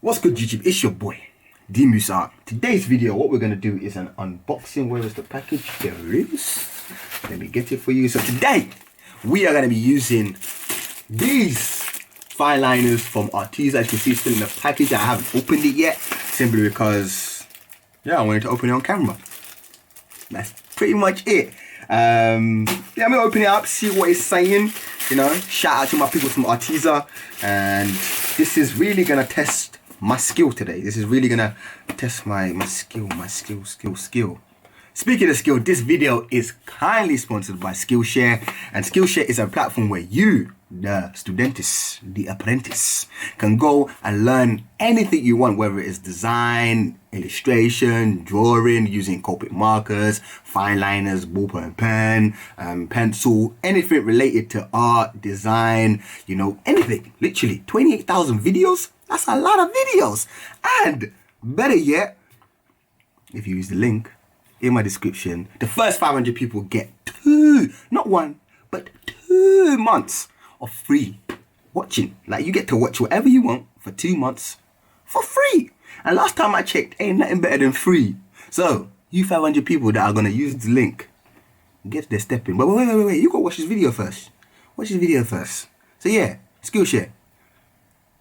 What's good, YouTube? It's your boy DeMoose Art. Today's video, what we're gonna do is an unboxing. Where is the package? There it is. Let me get it for you. So today we are gonna be using these fine liners from Arteza. As you can see, still in the package. I haven't opened it yet, simply because I wanted to open it on camera. That's pretty much it. I'm gonna open it up, see what it's saying. You know, shout out to my people from Arteza, and this is really gonna test my skill today. This is really gonna test my skill. Speaking of skill, this video is kindly sponsored by Skillshare, and Skillshare is a platform where you, the studentus, the apprentice, can go and learn anything you want, whether it is design, illustration, drawing, using Copic markers, fine liners, ballpoint pen, pencil, anything related to art, design, you know, anything. Literally 28,000 videos. That's a lot of videos. And better yet, if you use the link in my description, the first 500 people get not 1, but 2 months of free watching. Like, you get to watch whatever you want for 2 months for free. And last time I checked, ain't nothing better than free. So you 500 people that are gonna use the link, get their step in. But wait, you gotta watch this video first. Watch this video first. So yeah, Skillshare.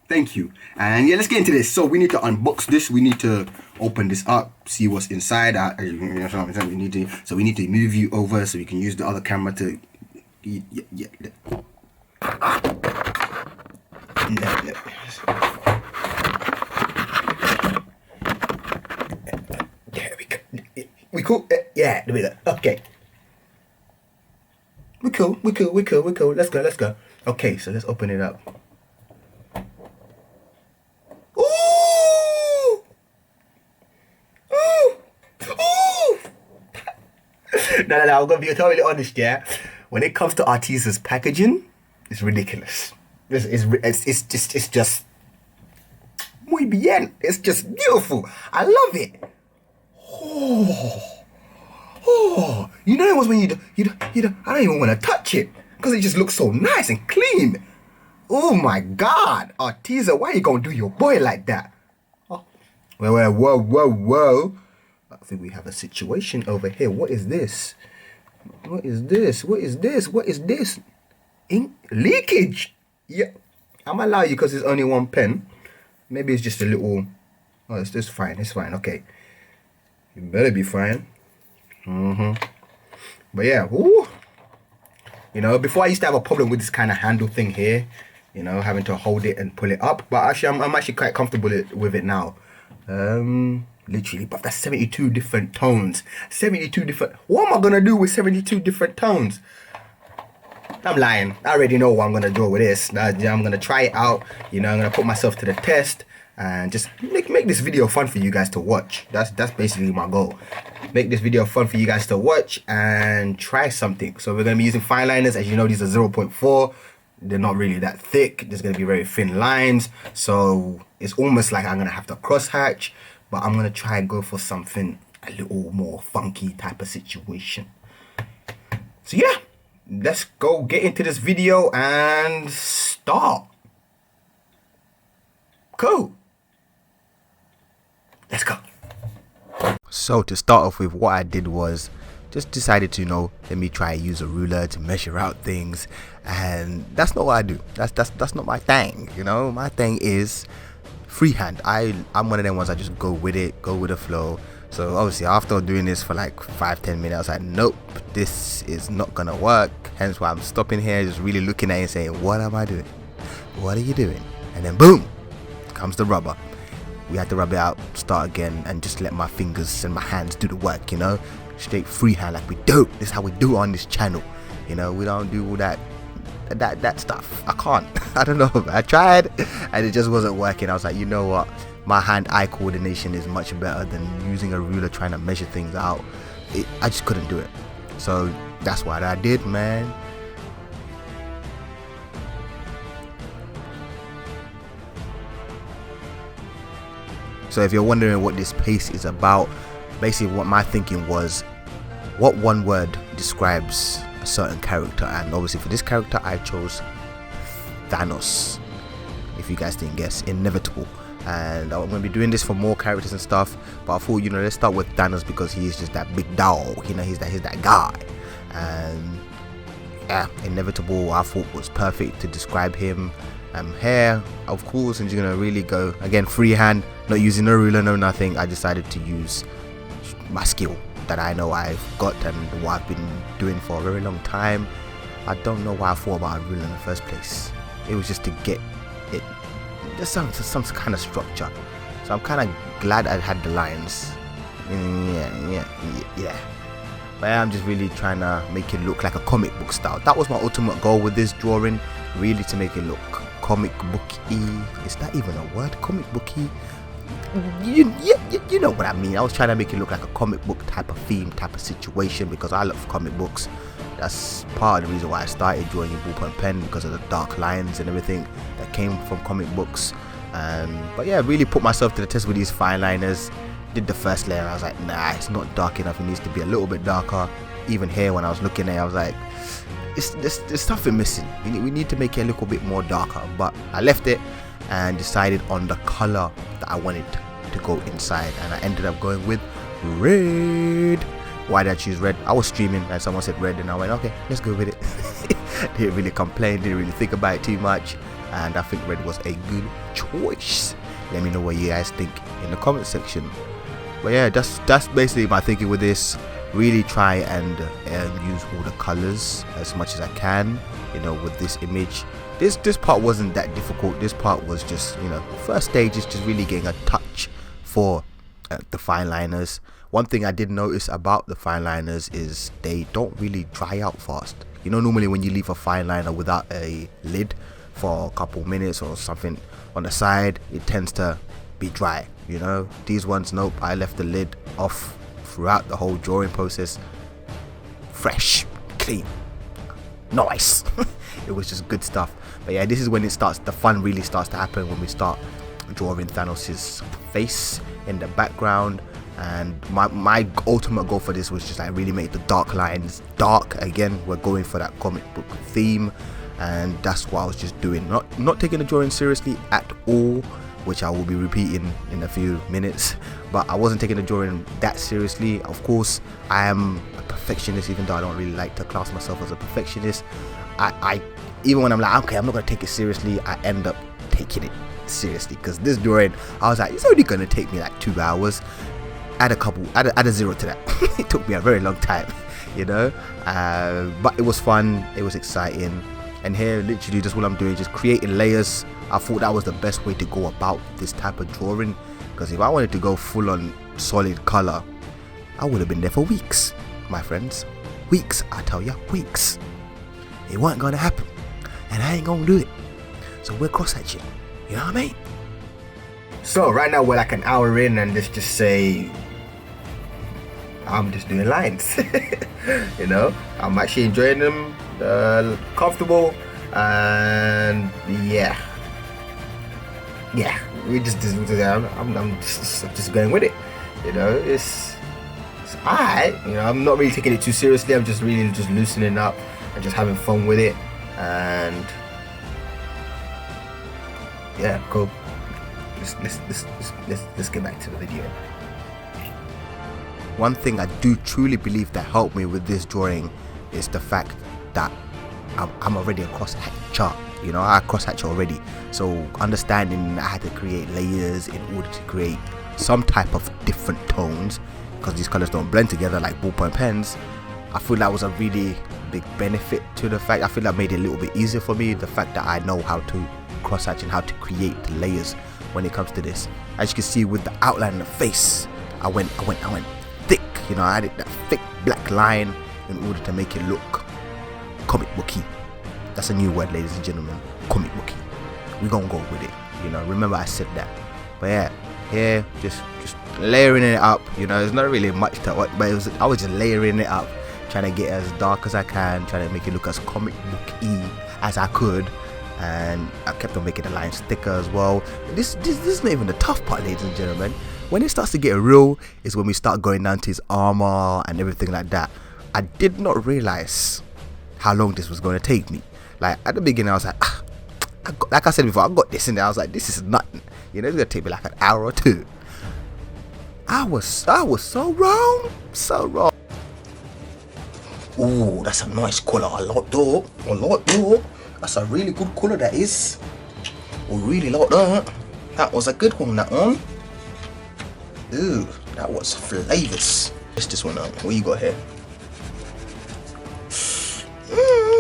Thank you. And yeah, let's get into this. So we need to unbox this. We need to open this up, see what's inside. We need to move you over so we can use the other camera to. There we go. We cool? Yeah, there we go. Okay. We cool. Let's go. Okay, so let's open it up. No, I'm gonna be totally honest, yeah. When it comes to Arteza's packaging, it's ridiculous. It's just muy bien. It's just beautiful. I love it. Oh, you know it was when you I don't even want to touch it because it just looks so nice and clean. Oh my God, Arteza, why you gonna do your boy like that? Oh, whoa. I think we have a situation over here. What is this? What is this? Ink leakage. Yeah, I'm gonna allow you because it's only one pen. Maybe it's just a little. Oh, it's fine. It's fine. Okay, you better be fine. But yeah, woo. You know, before I used to have a problem with this kind of handle thing here. You know, having to hold it and pull it up. But actually, I'm actually quite comfortable with it now. Literally, but that's 72 different tones. 72 different. What am I gonna do with 72 different tones? I'm lying. I already know what I'm gonna do with this. I'm gonna try it out. You know, I'm gonna put myself to the test and just make this video fun for you guys to watch. That's basically my goal. Make this video fun for you guys to watch and try something. So we're gonna be using fine liners. As you know, these are 0.4. They're not really that thick. There's gonna be very thin lines. So it's almost like I'm gonna have to cross hatch. But I'm going to try and go for something a little more funky type of situation. So yeah, let's go get into this video and start. Cool. Let's go. So to start off with, what I did was just decided to, let me try and use a ruler to measure out things. And that's not what I do. That's not my thing, My thing is freehand. I'm one of them ones I just go with it, go with the flow. So obviously after doing this for like 5-10 minutes, I was like, nope, this is not gonna work. Hence why I'm stopping here, just really looking at it and saying, what am I doing? What are you doing? And then boom, comes the rubber. We had to rub it out, start again, and just let my fingers and my hands do the work, straight freehand like we do. This is how we do on this channel. We don't do all that stuff. I can't. I don't know. I tried and it just wasn't working. I was like, you know what? My hand-eye coordination is much better than using a ruler trying to measure things out. I just couldn't do it. So that's what I did, man. So if you're wondering what this paste is about, basically what my thinking was, what one word describes a certain character, and obviously for this character I chose Thanos. If you guys didn't guess, inevitable. and I'm going to be doing this for more characters and stuff, but I thought, you know, let's start with Thanos because he's just that big dog, you know, he's that guy. And yeah, Inevitable I thought was perfect to describe him. Hair, of course, and you're gonna really go again freehand, not using no ruler, no nothing. I decided to use my skill that I know I've got and what I've been doing for a very long time. I don't know why I thought about a ruler in the first place. It was just to get it, just some kind of structure. So I'm kind of glad I had the lines. Yeah. But I'm just really trying to make it look like a comic book style. That was my ultimate goal with this drawing, really to make it look comic booky. Is that even a word? Comic booky? You know what I mean. I was trying to make it look like a comic book type of theme, type of situation, because I love comic books. That's part of the reason why I started drawing in ballpoint pen, because of the dark lines and everything that came from comic books. But yeah, really put myself to the test with these fine liners. Did the first layer, I was like, nah, it's not dark enough, it needs to be a little bit darker. Even here when I was looking at it, I was like, there's something missing. We need to make it a little bit more darker. But I left it and decided on the color that I wanted to go inside, and I ended up going with red. Why did I choose red? I was streaming and someone said red, and I went, okay, let's go with it. Didn't really complain, didn't really think about it too much, and I think red was a good choice. Let me know what you guys think in the comment section. But yeah, that's basically my thinking with this. Really try and use all the colors as much as I can, you know, with this image. This part wasn't that difficult. This part was just, you know, first stage is just really getting a touch for the fine liners. One thing I did notice about the fine liners is they don't really dry out fast. You know, normally when you leave a fine liner without a lid for a couple minutes or something on the side, it tends to be dry. You know, these ones, nope, I left the lid off throughout the whole drawing process. Fresh, clean, nice. It was just good stuff. But yeah, this is when it starts, the fun really starts to happen, when we start drawing Thanos's face in the background. And my ultimate goal for this was just like really make the dark lines dark. Again, we're going for that comic book theme, and that's what I was just doing, not taking the drawing seriously at all, which I will be repeating in a few minutes. But I wasn't taking the drawing that seriously. Of course, I am a perfectionist, even though I don't really like to class myself as a perfectionist. I even when I'm like, okay, I'm not gonna take it seriously, I end up taking it seriously, because this drawing, I was like, it's only gonna take me like 2 hours. Add a zero to that. It took me a very long time, you know, but it was fun, it was exciting. And here, literally, just what I'm doing, just creating layers. I thought that was the best way to go about this type of drawing, because if I wanted to go full on solid color, I would have been there for weeks, my friends. Weeks, I tell ya, weeks. It wasn't gonna happen, and I ain't gonna do it. So we're cross-hatching, you know what I mean? So right now we're like an hour in, and let's just say I'm just doing lines. You know, I'm actually enjoying them, comfortable, and yeah, we just I'm just going with it. You know, it's alright. You know, I'm not really taking it too seriously. I'm just really just loosening up and just having fun with it, and yeah, cool. Let's get back to the video. One thing I do truly believe that helped me with this drawing is the fact that I'm already a cross-hatcher. You know, I cross-hatch already. So understanding I had to create layers in order to create some type of different tones, because these colors don't blend together like ballpoint pens. I feel that was a really big benefit to the fact. I feel that made it a little bit easier for me, the fact that I know how to cross-hatch and how to create the layers when it comes to this. As you can see with the outline of the face, I went thick. You know, I added that thick black line in order to make it look comic booky. That's a new word, ladies and gentlemen, comic booky. We're gonna go with it. You know, remember I said that. But yeah, here just layering it up. You know, there's not really much to it, but I was just layering it up, trying to get as dark as I can, trying to make it look as comic booky as I could. And I kept on making the lines thicker as well. This is not even the tough part, ladies and gentlemen. When it starts to get real is when we start going down to his armor and everything like that. I did not realize how long this was going to take me. Like at the beginning I was like, like I said before, I got this in there. I was like, this is nothing. You know, it's gonna take me like an hour or two. I was so wrong, so wrong. Ooh, that's a nice colour. I like that. That's a really good colour, that is. I really like that. That was a good one, that one. Ooh, that was flavours. Let's this one out. What you got here?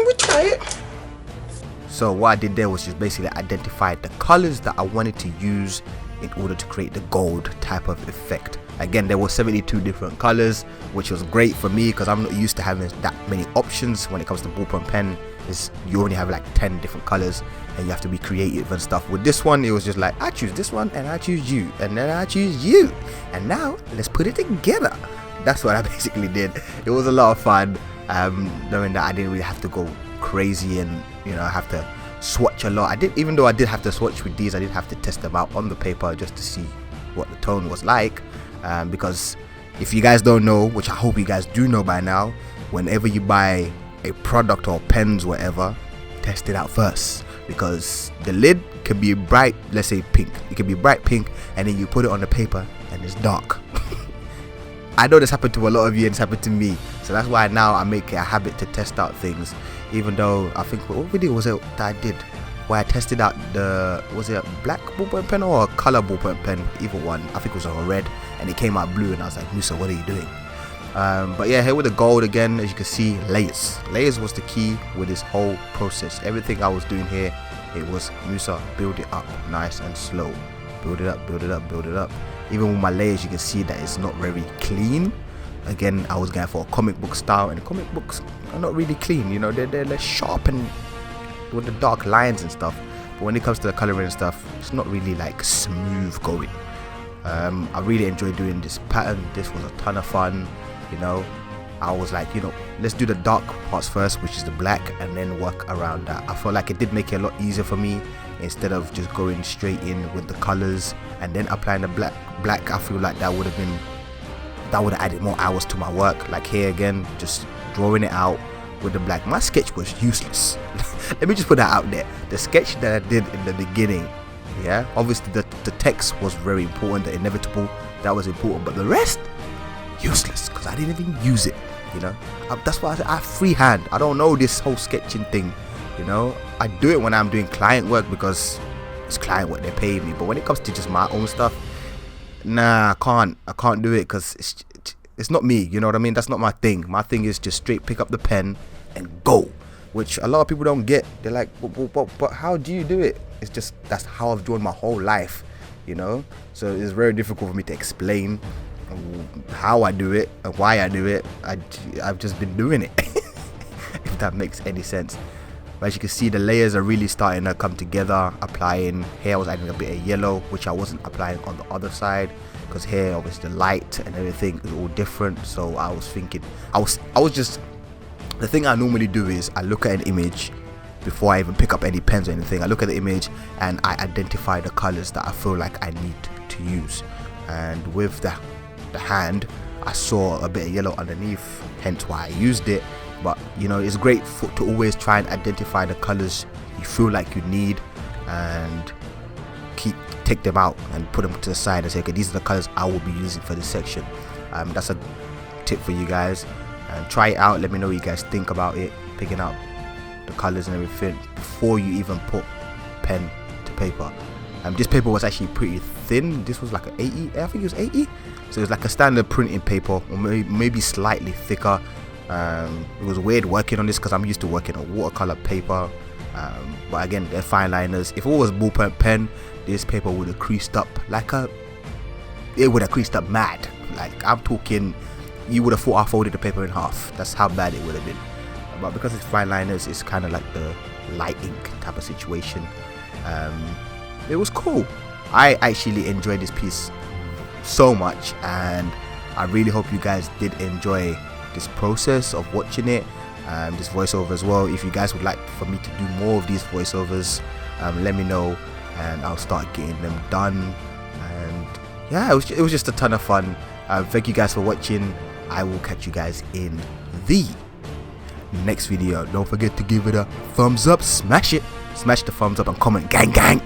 We try it. So what I did there was just basically identify the colors that I wanted to use in order to create the gold type of effect. Again, there were 72 different colors, which was great for me because I'm not used to having that many options when it comes to ballpoint pen. You only have like 10 different colors and you have to be creative and stuff. With this one, it was just like, I choose this one and I choose you and then I choose you, and now let's put it together. That's what I basically did. It was a lot of fun, knowing that I didn't really have to go crazy and, you know, I have to swatch a lot. Even though I did have to swatch with these, I did have to test them out on the paper just to see what the tone was like, because if you guys don't know, which I hope you guys do know by now, whenever you buy a product or pens, whatever, test it out first, because the lid can be bright, let's say pink, it can be bright pink, and then you put it on the paper and it's dark. I know this happened to a lot of you and it's happened to me, so that's why now I make it a habit to test out things. Even though I think, what video was it that I did where I tested out was it a black ballpoint pen or a color ballpoint pen, either one. I think it was a red and it came out blue and I was like, Musa, what are you doing? But yeah, here with the gold again, as you can see, layers was the key with this whole process. Everything I was doing here, it was Musa, build it up nice and slow, build it up, build it up, build it up. Even with my layers, you can see that it's not very clean. Again, I was going for a comic book style, and comic books are not really clean, you know, they're less sharp and with the dark lines and stuff. But when it comes to the coloring and stuff, it's not really like smooth going. I really enjoyed doing this pattern. This was a ton of fun, you know. I was like, you know, let's do the dark parts first, which is the black, and then work around that. I felt like it did make it a lot easier for me instead of just going straight in with the colors and then applying the black. I feel like that would have added more hours to my work. Like here again, just drawing it out with the black. My sketch was useless. Let me just put that out there. The sketch that I did in the beginning, yeah, obviously the text was very important, the inevitable, that was important, but the rest, useless, because I didn't even use it, you know. That's why I freehand. I don't know this whole sketching thing, you know. I do it when I'm doing client work because it's client work, they pay me, but when it comes to just my own stuff, nah, I can't do it because it's not me, you know what I mean. That's not my thing. My thing is just straight pick up the pen and go, which a lot of people don't get. They're like, but how do you do it? It's just, that's how I've drawn my whole life, you know. So it's very difficult for me to explain how I do it and why I do it. I've just been doing it. If that makes any sense. But as you can see, the layers are really starting to come together. Applying here, I was adding a bit of yellow, which I wasn't applying on the other side, because here obviously the light and everything is all different. So I was thinking, I was just, the thing I normally do is I look at an image before I even pick up any pens or anything. I look at the image and I identify the colors that I feel like I need to use. And with the hand, I saw a bit of yellow underneath, hence why I used it. But you know, it's great to always try and identify the colors you feel like you need and take them out and put them to the side and say, okay, these are the colors I will be using for this section. That's a tip for you guys, and try it out. Let me know what you guys think about it, picking out the colors and everything before you even put pen to paper. This paper was actually pretty thin. This was like an 80, I think it was 80, so it's like a standard printing paper, or maybe slightly thicker. It was weird working on this because I'm used to working on watercolor paper, but again, they're fine liners. If it was ballpoint pen, this paper would have creased up it would have creased up mad. Like, I'm talking, you would have thought I folded the paper in half. That's how bad it would have been. But because it's fine liners, it's kind of like the light ink type of situation. It was cool. I actually enjoyed this piece so much, and I really hope you guys did enjoy this process of watching it, this voiceover as well. If you guys would like for me to do more of these voiceovers, let me know and I'll start getting them done. And yeah, it was just a ton of fun. Thank you guys for watching. I will catch you guys in the next video. Don't forget to give it a thumbs up, smash the thumbs up and comment gang gang.